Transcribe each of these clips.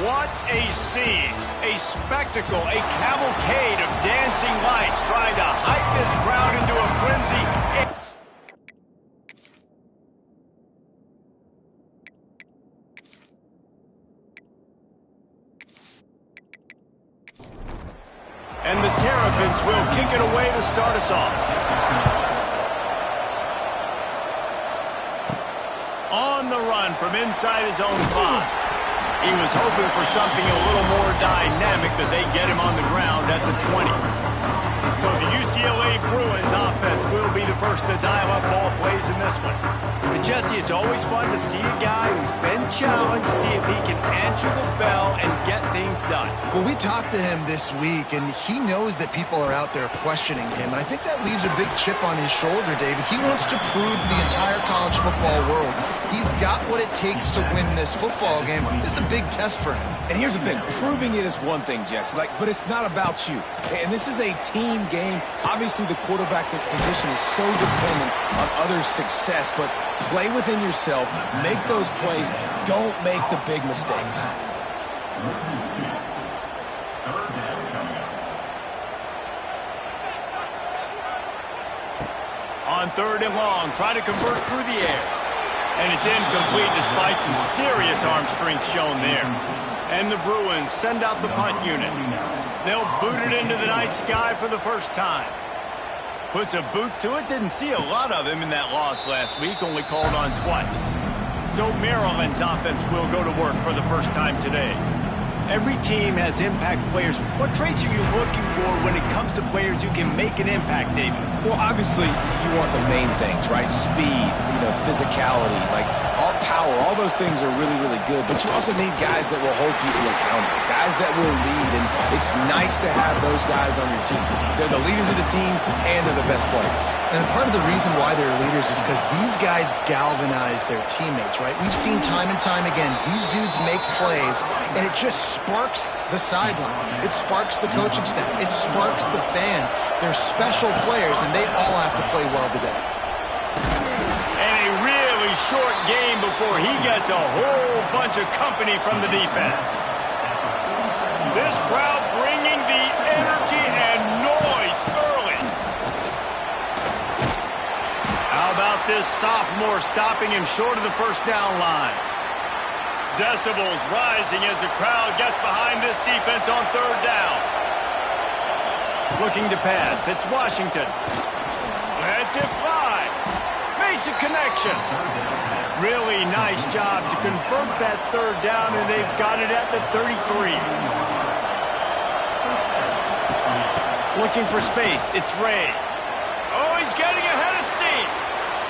What a scene, a spectacle, a cavalcade of dancing lights trying to hype this crowd into a frenzy. And the Terrapins will kick it away to start us off. On the run from inside his own 5. He was hoping for something a little more dynamic, that they get him on the ground at the 20. So the UCLA Bruins offense will be the first to dial up ball plays in this one. But Jesse, it's always fun to see a guy who's been challenged, see if he can answer the bell and get things done. Well, we talked to him this week, and he knows that people are out there questioning him. And I think that leaves a big chip on his shoulder, David. He wants to prove to the entire college football world he's got what it takes to win this football game. This is a big test for him. And here's the thing. Proving it is one thing, Jesse, but it's not about you. And this is a team game. Obviously, the quarterback position is so dependent on others' success, but play within yourself, make those plays, don't make the big mistakes. On 3rd and long, try to convert through the air. And it's incomplete despite some serious arm strength shown there. And the Bruins send out the punt unit. They'll boot it into the night sky for the first time. Puts a boot to it. Didn't see a lot of him in that loss last week, only called on twice. So Maryland's offense will go to work for the first time today. Every team has impact players. What traits are you looking for when it comes to players who can make an impact, David? Well, obviously, you want the main things, right? Speed, physicality, all power. All those things are really, really good. But you also need guys that will hold people accountable, guys that will lead. And it's nice to have those guys on your team. They're the leaders of the team, and they're the best players. And part of the reason why they're leaders is because these guys galvanize their teammates, right? We've seen time and time again, these dudes make plays, and it just sparks the sideline. It sparks the coaching staff. It sparks the fans. They're special players, and they all have to play well today. And a really short game before he gets a whole bunch of company from the defense. This crowd bringing the energy and noise early. How about this sophomore stopping him short of the first down line? Decibels rising as the crowd gets behind this defense on 3rd down. Looking to pass. It's Washington. Lets it fly. Makes a connection. Really nice job to convert that 3rd down, and they've got it at the 33. Looking for space. It's Ray. Oh, he's getting ahead of steam.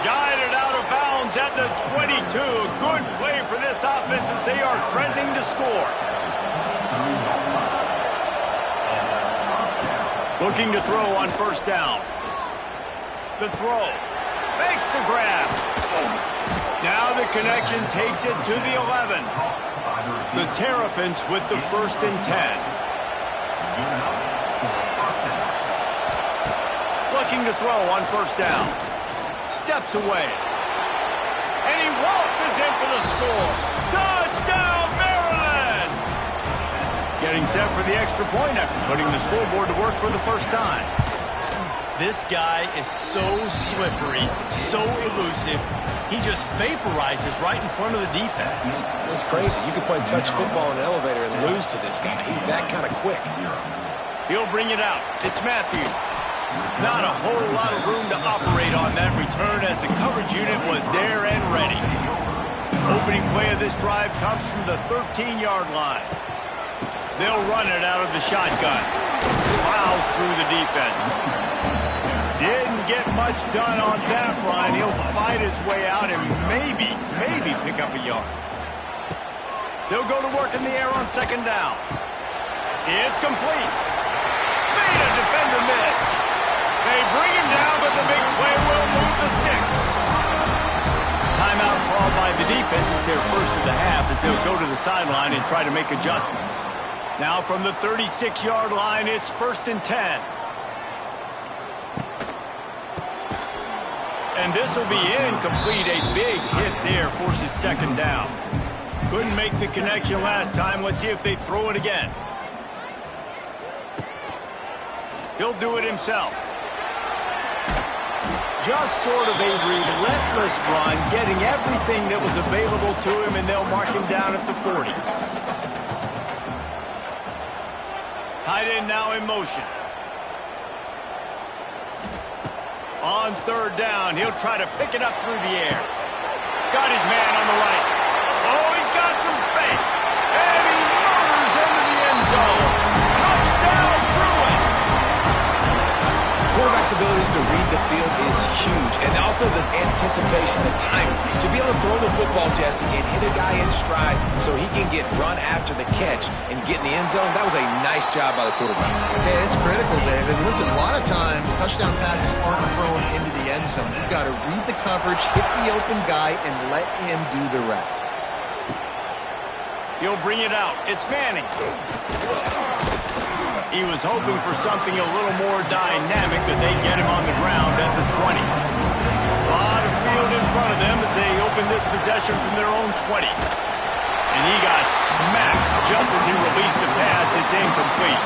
Guided out of bounds at the 22. Good play for this offense as they are threatening to score. Looking to throw on 1st down. The throw. Makes the grab. Now the connection takes it to the 11. The Terrapins with the 1st and 10. Looking to throw on 1st down. Steps away. And he waltzes in for the score. Touchdown, Maryland! Getting set for the extra point after putting the scoreboard to work for the first time. This guy is so slippery, so elusive. He just vaporizes right in front of the defense. It's crazy. You can play touch football in an elevator and lose to this guy. He's that kind of quick. He'll bring it out. It's Matthews. Not a whole lot of room to operate on that return as the coverage unit was there and ready. Opening play of this drive comes from the 13-yard line. They'll run it out of the shotgun. Plows through the defense. Didn't get much done on that run. He'll fight his way out and maybe pick up a yard. They'll go to work in the air on 2nd down. It's complete. Made a defender miss. They bring him down, but the big play will move the sticks. Timeout called by the defense. It's their first of the half as they'll go to the sideline and try to make adjustments. Now from the 36-yard line, it's 1st and 10. And this will be incomplete. A big hit there forces 2nd down. Couldn't make the connection last time. Let's see if they throw it again. He'll do it himself. Just sort of a relentless run, getting everything that was available to him, and they'll mark him down at the 40. Tight end now in motion. On third down, he'll try to pick it up through the air. Got his man on the right. Oh, he's got some space. And he murders into the end zone. Touchdown, Bruins! Quarterback's abilities to read the field is huge. And also the anticipation, the timing. To be able to throw the football, Jesse, and hit a guy in stride so he can get run after the catch and get in the end zone, that was a nice job by the quarterback. Yeah, it's critical, David. Listen, a lot of times touchdown passes aren't thrown into the end zone. You've got to read the coverage, hit the open guy, and let him do the rest. He'll bring it out. It's Manning. He was hoping for something a little more dynamic, but they get him on the ground at the 20. A lot of field in front of them as they open this possession from their own 20. And he got smacked just as he released the pass. It's incomplete.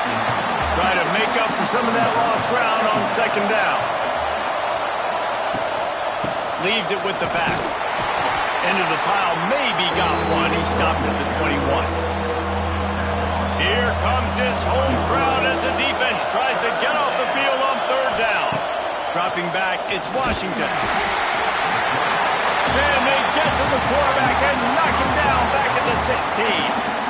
Try to make up for some of that lost ground on second down. Leaves it with the back. Into the pile, maybe got one. He stopped at the 21. Here comes his home crowd as the defense tries to get off the field on third down. Dropping back, it's Washington. And they get to the quarterback and knock him down back at the 16.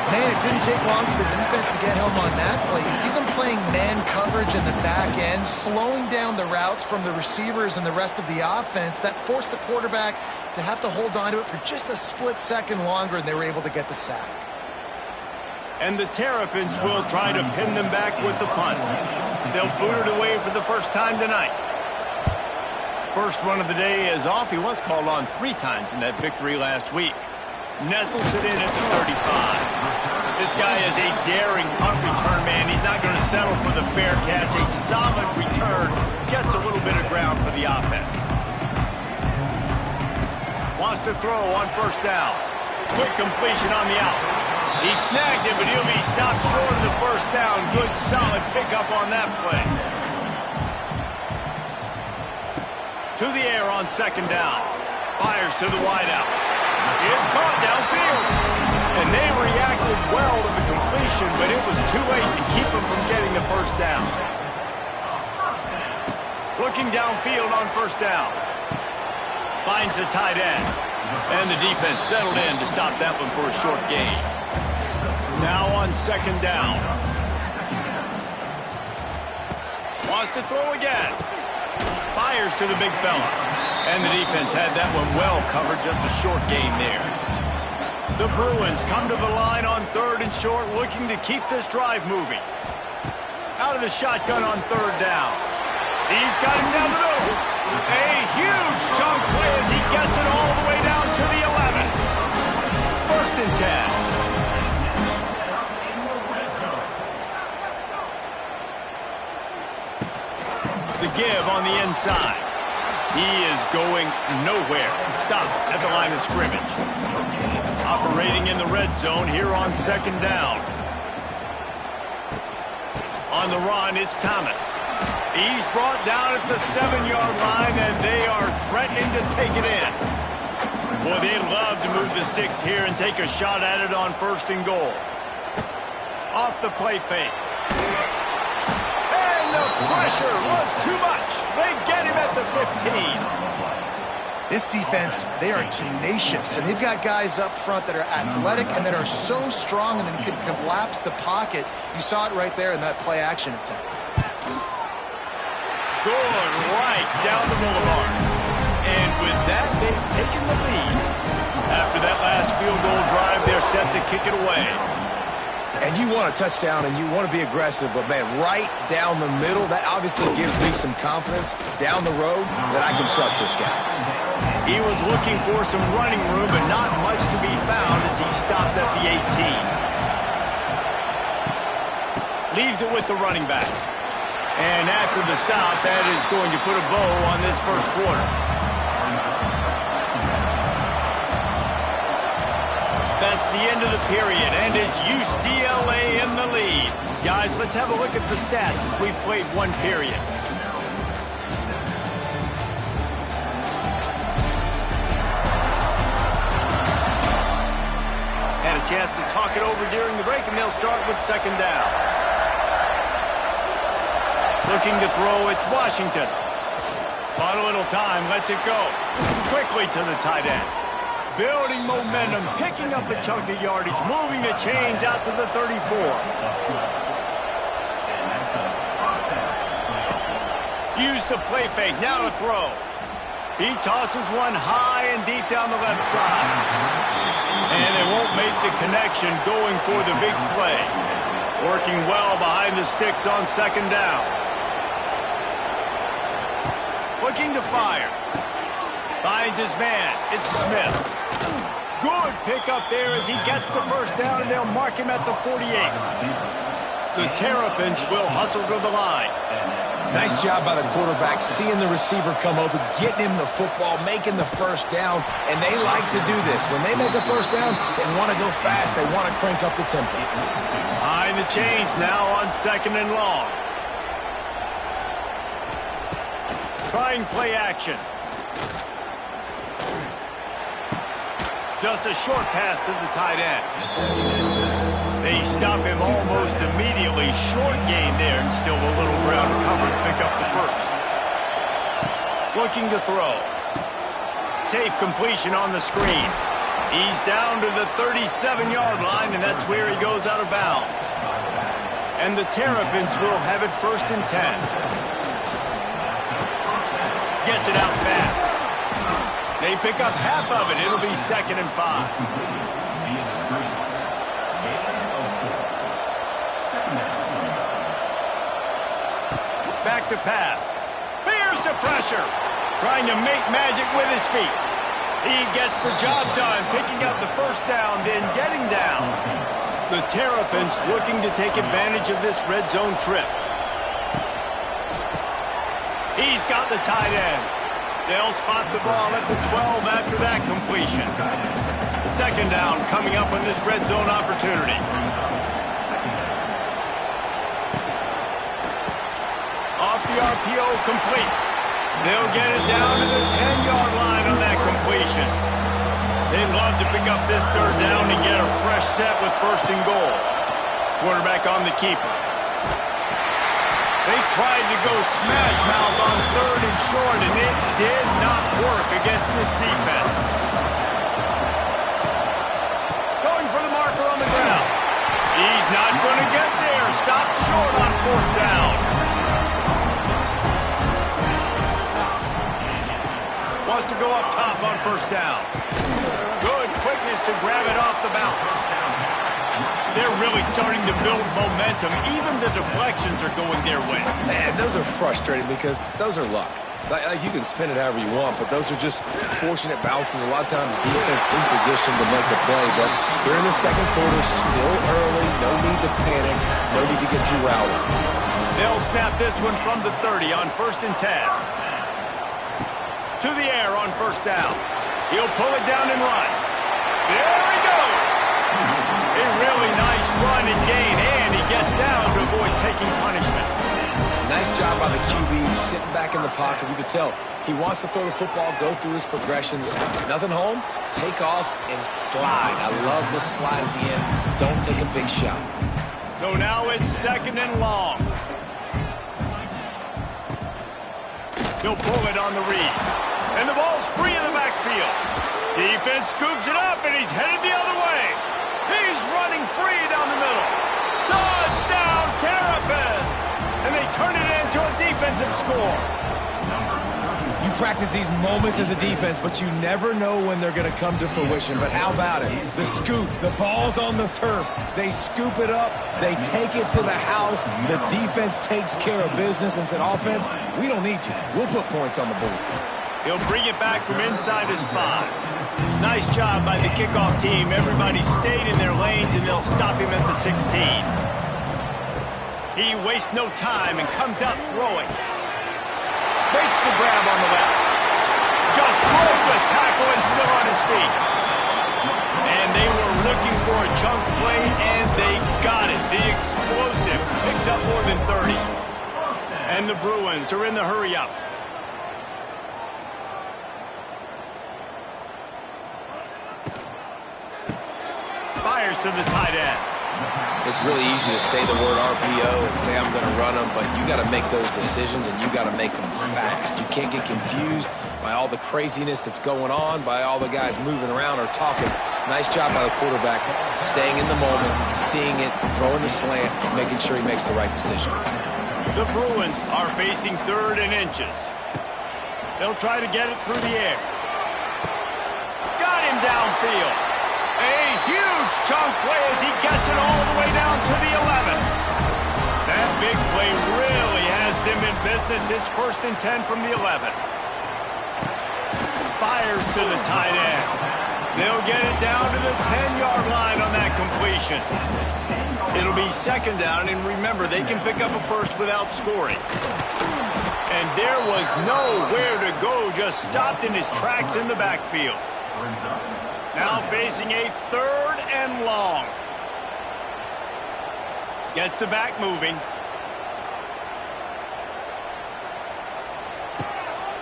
Man, it didn't take long for the defense to get home on that play. You see them playing man coverage in the back end, slowing down the routes from the receivers and the rest of the offense. That forced the quarterback to have to hold on to it for just a split second longer, and they were able to get the sack. And the Terrapins will try to pin them back with the punt. They'll boot it away for the first time tonight. First run of the day is off. He was called on 3 times in that victory last week. Nestles it in at the 35. This guy is a daring punt return man. He's not going to settle for the fair catch. A solid return gets a little bit of ground for the offense. Wants to throw on first down. Quick completion on the out. He snagged it, but he'll be stopped short of the first down. Good, solid pickup on that play. To the air on second down. Fires to the wideout. It's caught downfield. And they reacted well to the completion, but it was too late to keep him from getting the first down. Looking downfield on first down. Finds the tight end. And the defense settled in to stop that one for a short gain. Now on second down. Wants to throw again. Fires to the big fella. And the defense had that one well covered, just a short gain there. The Bruins come to the line on third and short, looking to keep this drive moving. Out of the shotgun on third down. He's got him down the middle. A huge chunk play as he gets it all the way down to the 11. First and 10. The give on the inside. He is going nowhere. Stopped at the line of scrimmage. Operating in the red zone here on second down. On the run, it's Thomas. He's brought down at the 7-yard line, and they are threatening to take it in. Boy, they'd love to move the sticks here and take a shot at it on first and goal. Off the play fake. The pressure was too much. They get him at the 15. This defense, they are tenacious, and they've got guys up front that are athletic and that are so strong and then can collapse the pocket. You saw it right there in that play-action attempt. Good right down the boulevard. And with that, they've taken the lead. After that last field goal drive, they're set to kick it away. And you want a touchdown and you want to be aggressive, but man, right down the middle, that obviously gives me some confidence down the road that I can trust this guy. He was looking for some running room, but not much to be found as he stopped at the 18. Leaves it with the running back. And after the stop, that is going to put a bow on this first quarter. the end of the period, and it's UCLA in the lead. Guys, let's have a look at the stats as we've played one period. Had a chance to talk it over during the break, and they'll start with second down. Looking to throw, it's Washington. On a little time, lets it go. Quickly to the tight end. Building momentum, picking up a chunk of yardage, moving the chains out to the 34. Use the play fake, now to throw. He tosses one high and deep down the left side. And they won't make the connection going for the big play. Working well behind the sticks on second down. Looking to fire. Finds his man. It's Smith. Good pickup there as he gets the first down, and they'll mark him at the 48. The Terrapins will hustle to the line. Nice job by the quarterback, seeing the receiver come open, getting him the football, making the first down, and they like to do this. When they make a first down, they want to go fast. They want to crank up the tempo. Behind the chains now on second and long. Trying play action. Just a short pass to the tight end. They stop him almost immediately. Short gain there, and still a little ground to cover to pick up the first. Looking to throw. Safe completion on the screen. He's down to the 37-yard line, and that's where he goes out of bounds. And the Terrapins will have it first and 10. Gets it out fast. They pick up half of it. It'll be second and 5. Back to pass. Here's the pressure. Trying to make magic with his feet. He gets the job done, picking up the first down, then getting down. The Terrapins looking to take advantage of this red zone trip. He's got the tight end. They'll spot the ball at the 12 after that completion. Second down coming up on this red zone opportunity. Off the RPO, complete. They'll get it down to the 10-yard line on that completion. They'd love to pick up this third down and get a fresh set with first and goal. Quarterback on the keeper. They tried to go smash mouth on third and short, and it did not work against this defense. Going for the marker on the ground. He's not going to get there. Stopped short on fourth down. Wants to go up top on first down. Good quickness to grab it off the bounce. They're really starting to build momentum. Even the deflections are going their way. Man, those are frustrating because those are luck. Like you can spin it however you want, but those are just fortunate bounces. A lot of times defense in position to make a play, but we're in the second quarter, still early. No need to panic. No need to get too rowdy. They'll snap this one from the 30 on first and 10. To the air on first down. He'll pull it down and run. There he goes. A really nice run and gain, and he gets down to avoid taking punishment. Nice job by the QB, sitting back in the pocket. You can tell he wants to throw the football, go through his progressions. Nothing home, take off, and slide. I love the slide at the end. Don't take a big shot. So now it's second and long. He'll pull it on the read. And the ball's free in the backfield. Defense scoops it up, and he's headed the other way. He's running free down the middle. Touchdown, Terrapins! And they turn it into a defensive score. You practice these moments as a defense, but you never know when they're going to come to fruition. But how about it? The scoop, the ball's on the turf. They scoop it up. They take it to the house. The defense takes care of business and said, offense, we don't need you. We'll put points on the board. He'll bring it back from inside his 5. Nice job by the kickoff team. Everybody stayed in their lanes, and they'll stop him at the 16. He wastes no time and comes out throwing. Makes the grab on the left. Just broke the tackle and still on his feet. And they were looking for a chunk play, and they got it. The explosive picks up more than 30. And the Bruins are in the hurry-up. Fires to the tight end. It's really easy to say the word RPO and say I'm going to run them, but you got to make those decisions and you got to make them fast. You can't get confused by all the craziness that's going on, by all the guys moving around or talking. Nice job by the quarterback, staying in the moment, seeing it, throwing the slant, making sure he makes the right decision. The Bruins are facing 3rd and inches. They'll try to get it through the air. Got him downfield. A huge chunk play as he gets it all the way down to the 11. That big play really has them in business. It's 1st and 10 from the 11. Fires to the tight end. They'll get it down to the 10-yard line on that completion. It'll be 2nd down, and remember, they can pick up a first without scoring. And there was nowhere to go, just stopped in his tracks in the backfield. Now facing a 3rd and long. Gets the back moving.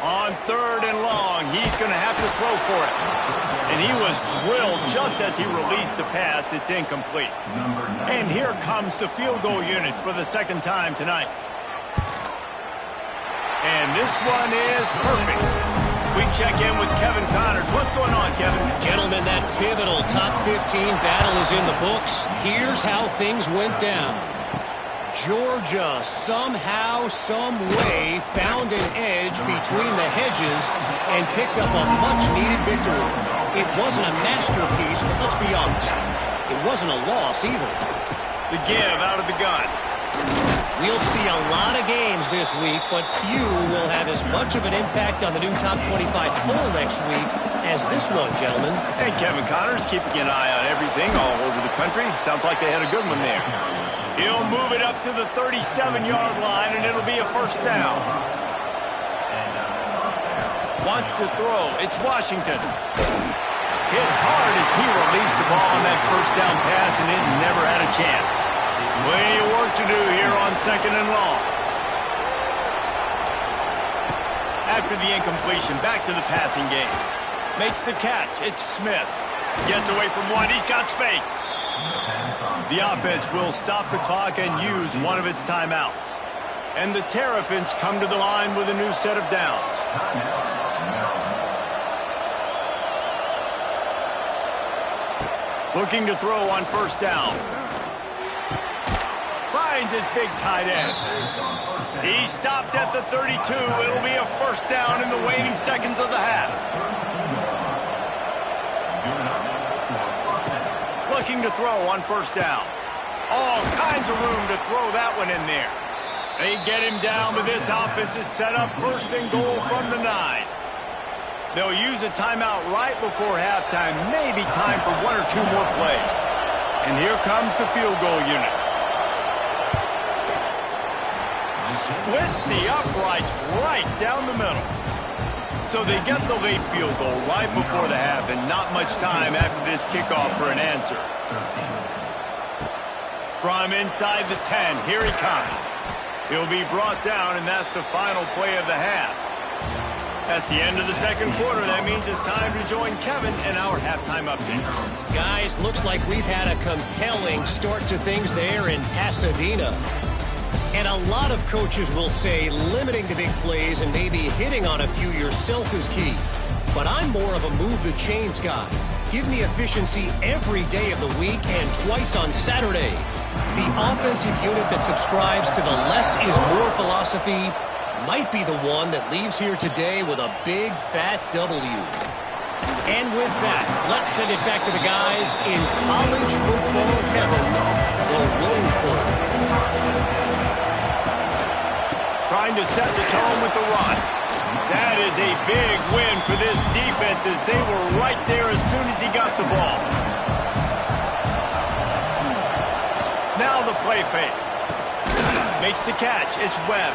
On 3rd and long, he's going to have to throw for it. And he was drilled just as he released the pass. It's incomplete. And here comes the field goal unit for the 2nd time tonight. And this one is perfect. We check in with Kevin Connors. What's going on, Kevin? Gentlemen, that pivotal top 15 battle is in the books. Here's how things went down. Georgia somehow, some way found an edge between the hedges and picked up a much-needed victory. It wasn't a masterpiece, but let's be honest, it wasn't a loss either. The give out of the gun. We'll see a lot of games this week, but few will have as much of an impact on the new top 25 poll next week as this one, gentlemen. And Kevin Connors keeping an eye on everything all over the country. Sounds like they had a good one there. He'll move it up to the 37-yard line, and it'll be a 1st down. Wants to throw. It's Washington. Hit hard as he released the ball on that 1st down pass, and it never had a chance. Plenty of work to do here on 2nd and long. After the incompletion, back to the passing game. Makes the catch. It's Smith. Gets away from one. He's got space. The offense will stop the clock and use one of its timeouts. And the Terrapins come to the line with a new set of downs. Looking to throw on 1st down. Finds his big tight end. He stopped at the 32. It'll be a 1st down in the waning seconds of the half. Looking to throw on 1st down. All kinds of room to throw that one in there. They get him down, but this offense is set up 1st and goal from the 9. They'll use a timeout right before halftime. Maybe time for 1 or 2 more plays. And here comes the field goal unit. Splits the uprights right down the middle. So they get the late field goal right before the half, and not much time after this kickoff for an answer. From inside the 10, here he comes. He'll be brought down, and that's the final play of the half. That's the end of the 2nd quarter. That means it's time to join Kevin in our halftime update. Guys, looks like we've had a compelling start to things there in Pasadena. And a lot of coaches will say limiting the big plays and maybe hitting on a few yourself is key. But I'm more of a move the chains guy. Give me efficiency every day of the week and twice on Saturday. The offensive unit that subscribes to the less is more philosophy might be the one that leaves here today with a big fat W. And with that, let's send it back to the guys in college football heaven, the Rose Bowl. Trying to set the tone with the run. That is a big win for this defense as they were right there as soon as he got the ball. Now the play fake. Makes the catch. It's Webb.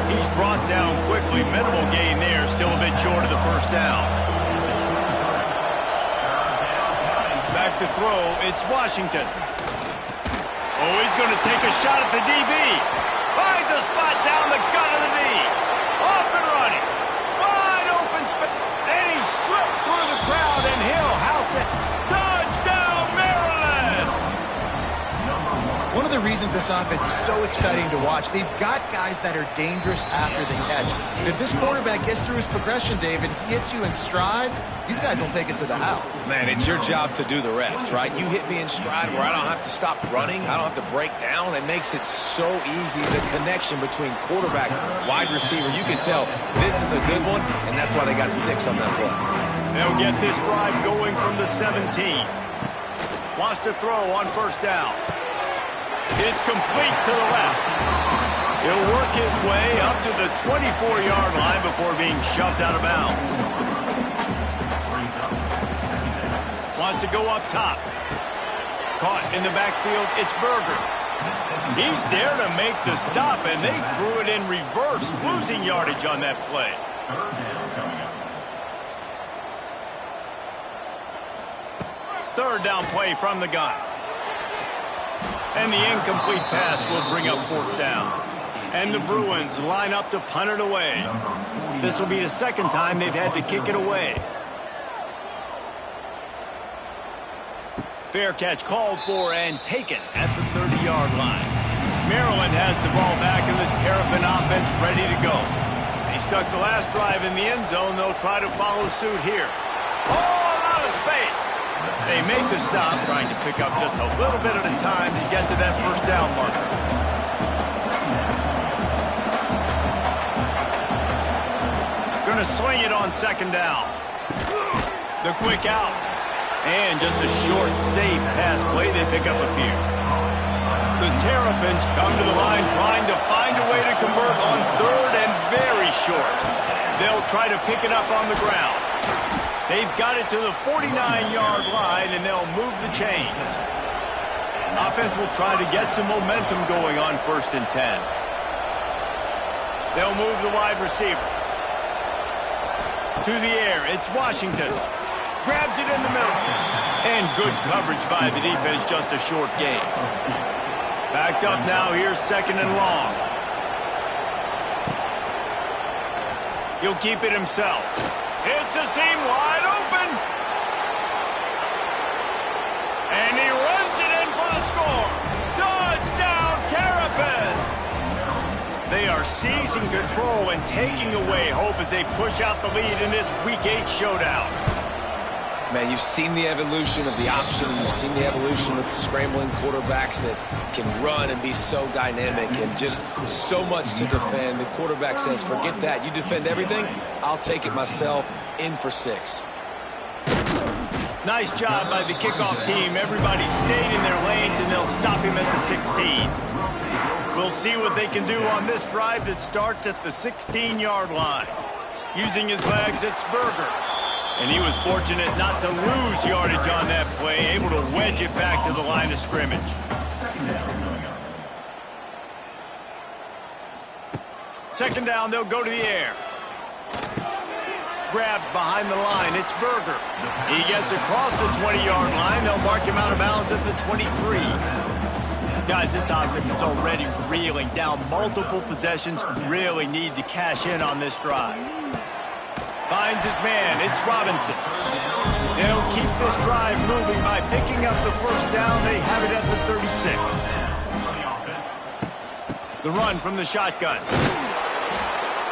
He's brought down quickly. Minimal gain there. Still a bit short of the 1st down. Back to throw. It's Washington. Oh, he's going to take a shot at the DB. Finds a spot down the gut of the knee. Off and running. Wide open space. And he slipped through the crowd, and he'll house it. Touchdown, Maryland! One of the reasons this offense is so exciting to watch, they've got guys that are dangerous after the catch. And if this quarterback gets through his progression, David, hits you in stride, these guys will take it to the house. Man, it's your job to do the rest, right? You hit me in stride where I don't have to stop running. I don't have to break down. It makes it so easy. The connection between quarterback, wide receiver, you can tell this is a good one, and that's why they got 6 on that play. They'll get this drive going from the 17. Wants to throw on first down. It's complete to the left. He'll work his way up to the 24-yard line before being shoved out of bounds. Wants to go up top. Caught in the backfield, it's Berger. He's there to make the stop, and they threw it in reverse, losing yardage on that play. Third down play from the gun. And the incomplete pass will bring up 4th down. And the Bruins line up to punt it away. This will be the 2nd time they've had to kick it away. Fair catch called for and taken at the 30-yard line. Maryland has the ball back and the Terrapin offense ready to go. They stuck the last drive in the end zone. They'll try to follow suit here. Oh, a lot of space. They make the stop, trying to pick up just a little bit at a time to get to that 1st down marker. Going to swing it on 2nd down. The quick out. And just a short, safe pass play. They pick up a few. The Terrapins come to the line trying to find a way to convert on 3rd and very short. They'll try to pick it up on the ground. They've got it to the 49-yard line, and they'll move the chains. Offense will try to get some momentum going on 1st and 10. They'll move the wide receiver. To the air, it's Washington. Grabs it in the middle. And good coverage by the defense, just a short gain. Backed up now, here's 2nd and long. He'll keep it himself. It's a seam wide open. And he runs it in for the score. Touchdown, Terrapins! They are seizing control and taking away hope as they push out the lead in this Week 8 showdown. Man, you've seen the evolution of the option, and you've seen the evolution of the scrambling quarterbacks that can run and be so dynamic and just so much to defend. The quarterback says, forget that. You defend everything, I'll take it myself. In for 6. Nice job by the kickoff team. Everybody stayed in their lanes, and they'll stop him at the 16. We'll see what they can do on this drive that starts at the 16-yard line. Using his legs, it's Berger. And he was fortunate not to lose yardage on that play, able to wedge it back to the line of scrimmage. Second down, they'll go to the air. Grabbed behind the line, it's Berger. He gets across the 20-yard line. They'll mark him out of bounds at the 23. Guys, this offense is already reeling down multiple possessions. Really need to cash in on this drive. Finds his man. It's Robinson. They'll keep this drive moving by picking up the 1st down. They have it at the 36. The run from the shotgun.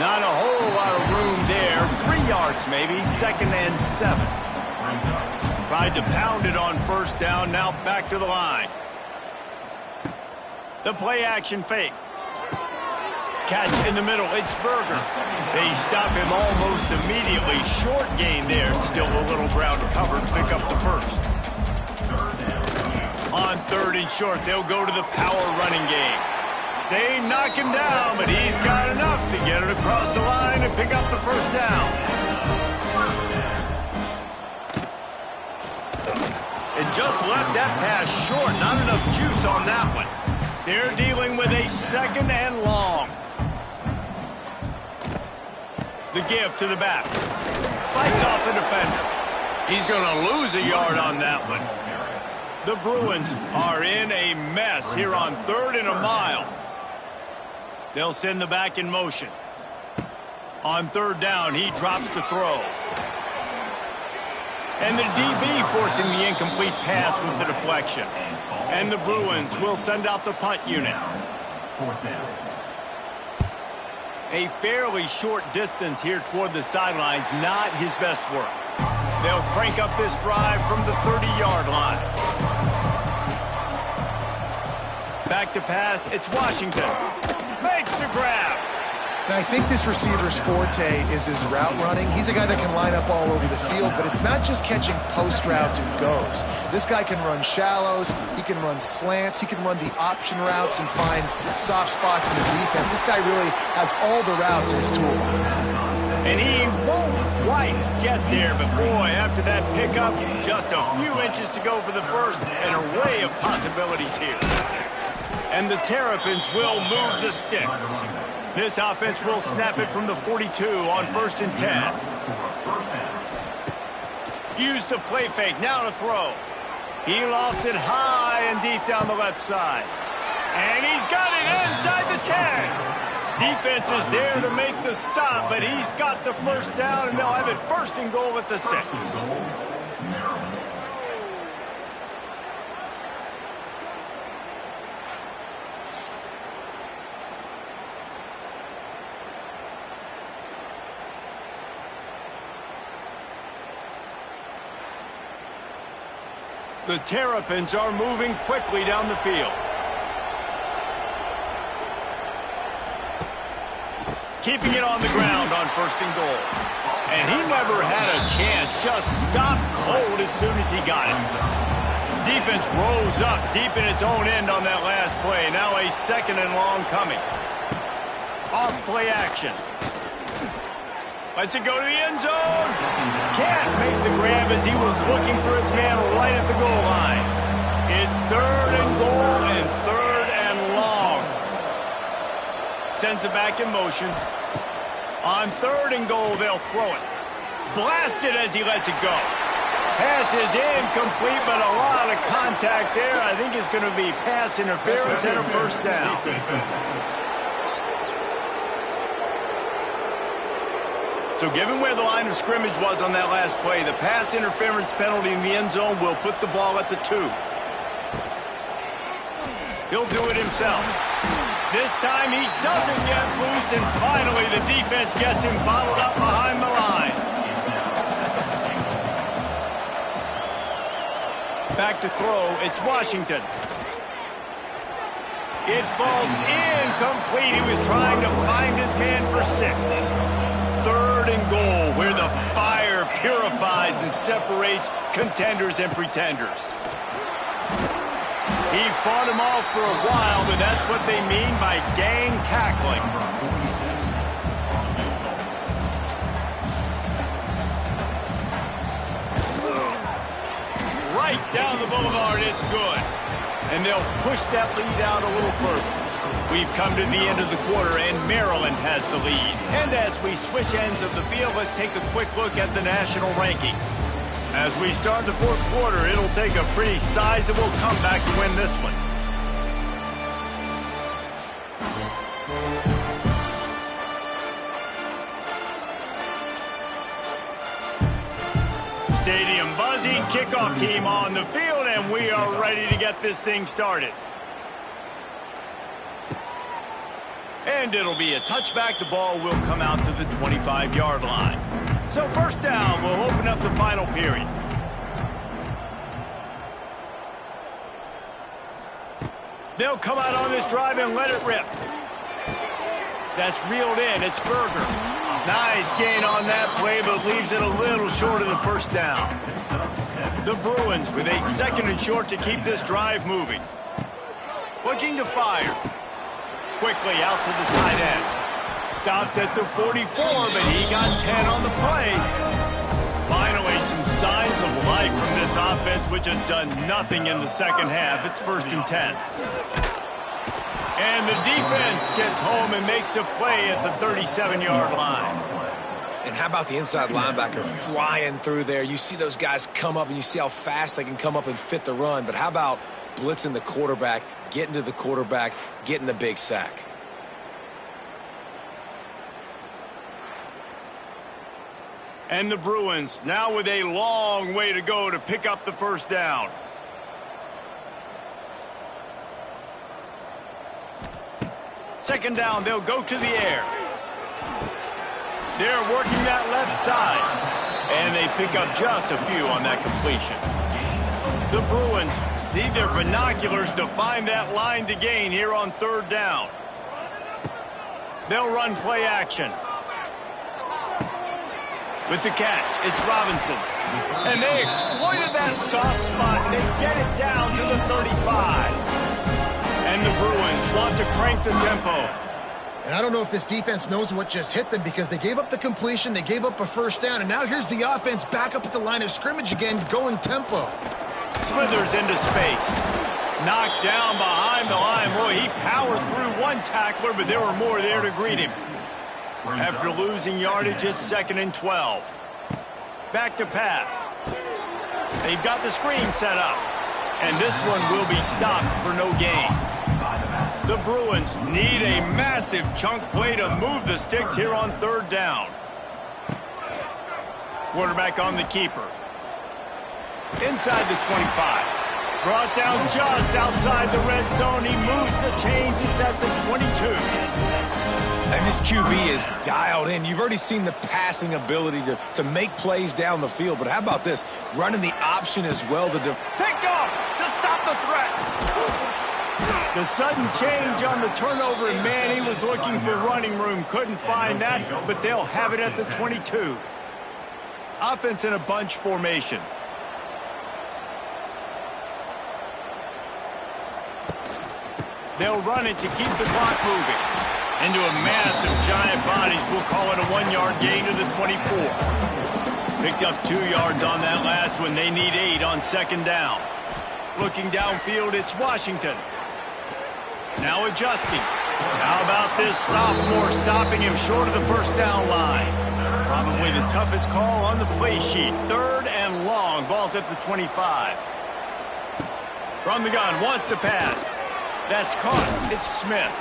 Not a whole lot of room there. 3 yards maybe. 2nd and 7. Tried to pound it on 1st down. Now back to the line. The play action fake. Catch in the middle. It's Berger. They stop him almost immediately. Short gain there. Still a little ground to cover to pick up the 1st. On 3rd and short, they'll go to the power running game. They knock him down, but he's got enough to get it across the line and pick up the 1st down. And just left that pass short. Not enough juice on that one. They're dealing with a 2nd and long. The give to the back. Fights off the defender. He's going to lose a yard on that one. The Bruins are in a mess here on 3rd and a mile. They'll send the back in motion. On 3rd down, he drops to throw. And the DB forcing the incomplete pass with the deflection. And the Bruins will send out the punt unit. A fairly short distance here toward the sidelines, not his best work. They'll crank up this drive from the 30-yard line. Back to pass, it's Washington. Makes the grab. And I think this receiver's forte is his route running. He's a guy that can line up all over the field, but it's not just catching post routes and goes. This guy can run shallows, he can run slants, he can run the option routes and find soft spots in the defense. This guy really has all the routes in his toolbox. And he won't quite get there, but boy, after that pickup, just a few inches to go for the first, an array of possibilities here. And the Terrapins will move the sticks. This offense will snap it from the 42 on 1st and 10. Use the play fake, now to throw. He lofts it high and deep down the left side. And he's got it inside the 10. Defense is there to make the stop, but he's got the first down, and they'll have it 1st and goal at the 6. The Terrapins are moving quickly down the field. Keeping it on the ground on 1st and goal. And he never had a chance, just stopped cold as soon as he got it. Defense rose up deep in its own end on that last play. Now a 2nd and long coming. Off play action. Lets it go to the end zone. Can't make the grab as he was looking for his man right at the goal line. It's 3rd and goal and 3rd and long. Sends it back in motion. On 3rd and goal, they'll throw it. Blasted as he lets it go. Pass is incomplete, but a lot of contact there. I think it's going to be pass interference and a 1st down. So given where the line of scrimmage was on that last play, the pass interference penalty in the end zone will put the ball at the 2. He'll do it himself. This time he doesn't get loose, and finally the defense gets him bottled up behind the line. Back to throw, it's Washington. It falls incomplete. He was trying to find his man for 6. 3rd and goal, where the fire purifies and separates contenders and pretenders. He fought him off for a while, but that's what they mean by gang tackling. Right down the boulevard, it's good. And they'll push that lead out a little further. We've come to the end of the quarter, and Maryland has the lead. And as we switch ends of the field, let's take a quick look at the national rankings. As we start the 4th quarter, it'll take a pretty sizable comeback to win this one. Stadium buzzing, kickoff team on the field, and we are ready to get this thing started. And it'll be a touchback. The ball will come out to the 25-yard line. So 1st down, we'll open up the final period. They'll come out on this drive and let it rip. That's reeled in. It's Berger. Nice gain on that play, but leaves it a little short of the 1st down. The Bruins with a 2nd and short to keep this drive moving. Looking to fire. Quickly out to the tight end. Stopped at the 44, but he got 10 on the play. Finally, some signs of life from this offense, which has done nothing in the 2nd half. It's 1st and 10. And the defense gets home and makes a play at the 37-yard line. And how about the inside linebacker flying through there? You see those guys come up, and you see how fast they can come up and fit the run. But how about blitzing the quarterback, getting to the quarterback, getting the big sack? And the Bruins now with a long way to go to pick up the first down. Second down, they'll go to the air. They're working that left side. And they pick up just a few on that completion. The Bruins need their binoculars to find that line to gain here on third down. They'll run play action. With the catch, it's Robinson. And they exploited that soft spot, and they get it down to the 35. And the Bruins want to crank the tempo. And I don't know if this defense knows what just hit them, because they gave up the completion, they gave up a first down, and now here's the offense back up at the line of scrimmage again, going tempo. Slithers into space. Knocked down behind the line. Boy, he powered through one tackler, but there were more there to greet him. After losing yardage, it's 2nd and 12. Back to pass. They've got the screen set up. And this one will be stopped for no gain. The Bruins need a massive chunk play to move the sticks here on third down. Quarterback on the keeper. Inside the 25. Brought down just outside the red zone. He moves the chains. It's at the 22. And this QB is dialed in. You've already seen the passing ability to make plays down the field. But how about this? Running the option as well. Picked off to stop the threat. The sudden change on the turnover, and man, he was looking for running room. Couldn't find that, but they'll have it at the 22. Offense in a bunch formation. They'll run it to keep the clock moving. Into a massive giant bodies. We'll call it a 1-yard gain to the 24. Picked up 2 yards on that last one. They need 8 on second down. Looking downfield, it's Washington. Now adjusting. How about this sophomore stopping him short of the first down line? Probably the toughest call on the play sheet. 3rd and long. Ball's at the 25. From the gun, wants to pass. That's caught. It's Smith.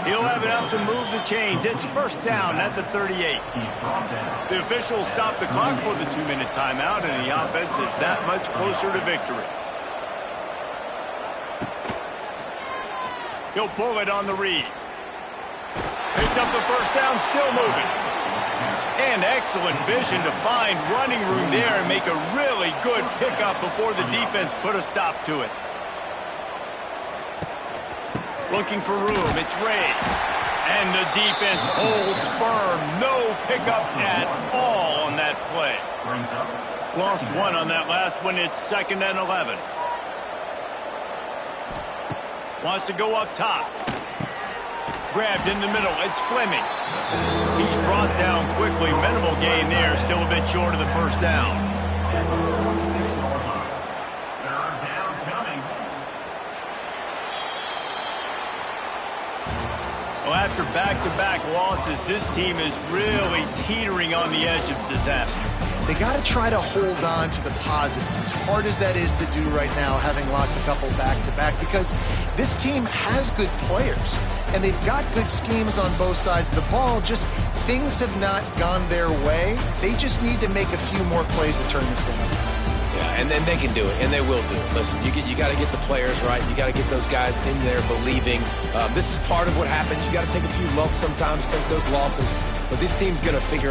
He'll have enough to move the chains. It's first down at the 38. The officials stop the clock for the 2-minute timeout, and the offense is that much closer to victory. He'll pull it on the read. Picks up the first down, still moving. And excellent vision to find running room there and make a really good pickup before the defense put a stop to it. Looking for room, it's Ray. And the defense holds firm. No pickup at all on that play. Lost 1 on that last one. It's 2nd and 11. Wants to go up top. Grabbed in the middle. It's Fleming. He's brought down quickly. Minimal gain there. Still a bit short of the first down. Well, after back-to-back losses, this team is really teetering on the edge of disaster. They got to try to hold on to the positives, as hard as that is to do right now, having lost a couple back-to-back, because this team has good players, and they've got good schemes on both sides of the ball. Just things have not gone their way. They just need to make a few more plays to turn this thing around. Yeah, and then they can do it, and they will do it. Listen, you got to get the players right. You got to get those guys in there believing. This is part of what happens. You got to take a few lumps sometimes, take those losses. But this team's going to figure